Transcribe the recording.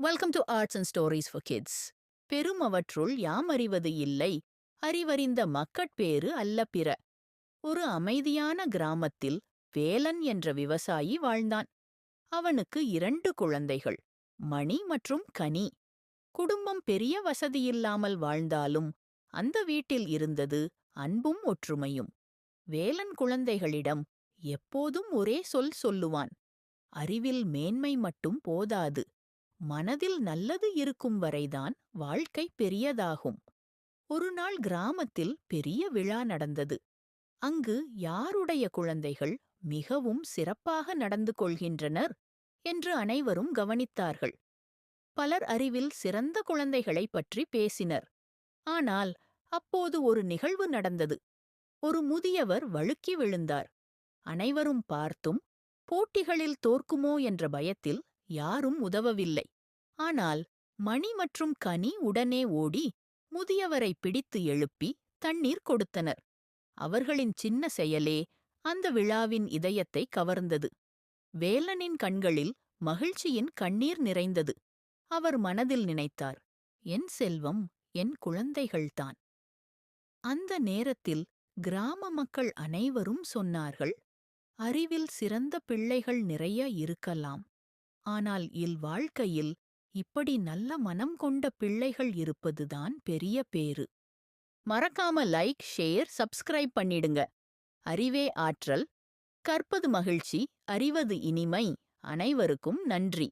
Welcome to arts and stories for kids. பெருமவற்றுள் யாமறிவது இல்லை, அறிவறிந்த மக்கட்பேறு அல்ல பிற. ஒரு அமைதியான கிராமத்தில் வேலன் என்ற விவசாயி வாழ்ந்தான். அவனுக்கு 2 குழந்தைகள், மணி மற்றும் கனி. குடும்பம் பெரிய வசதியில்லாமல் வாழ்ந்தாலும் அந்த வீட்டில் இருந்தது அன்பும் ஒற்றுமையும். வேலன் குழந்தைகளிடம் எப்போதும் ஒரே சொல் சொல்லுவான்: அறிவில் மேன்மை மட்டும் போதாது, மனதில் நல்லது இருக்கும் வரைதான் வாழ்க்கை பெரியதாகும். ஒருநாள் கிராமத்தில் பெரிய விழா நடந்தது. அங்கு யாருடைய குழந்தைகள் மிகவும் சிறப்பாக நடந்து கொள்கின்றனர் என்று அனைவரும் கவனித்தார்கள். பலர் அறிவில் சிறந்த குழந்தைகளைப் பற்றி பேசினர். ஆனால் அப்போது ஒரு நிகழ்வு நடந்தது. ஒரு முதியவர் வழுக்கி விழுந்தார். அனைவரும் பார்த்தும் போட்டிகளில் தோற்குமோ என்ற பயத்தில் யாரும் உதவவில்லை. ஆனால் மணி மற்றும் கனி உடனே ஓடி முதியவரை பிடித்து எழுப்பி தண்ணீர் கொடுத்தனர். அவர்களின் சின்ன செயலே அந்த விழாவின் இதயத்தை கவர்ந்தது. வேலனின் கண்களில் மகிழ்ச்சியின் கண்ணீர் நிறைந்தது. அவர் மனதில் நினைத்தார், என் செல்வம் என் குழந்தைகள்தான். அந்த நேரத்தில் கிராம மக்கள் அனைவரும் சொன்னார்கள், அறிவில் சிறந்த பிள்ளைகள் நிறைய இருக்கலாம், ஆனால் இல்வாழ்க்கையில் இப்படி நல்ல மனம் கொண்ட பிள்ளைகள் இருப்பதுதான் பெரிய பேறு. மறக்காம லைக், ஷேர், சப்ஸ்கிரைப் பண்ணிடுங்க. அறிவே ஆற்றல், கற்பது மகிழ்ச்சி, அறிவது இனிமை. அனைவருக்கும் நன்றி.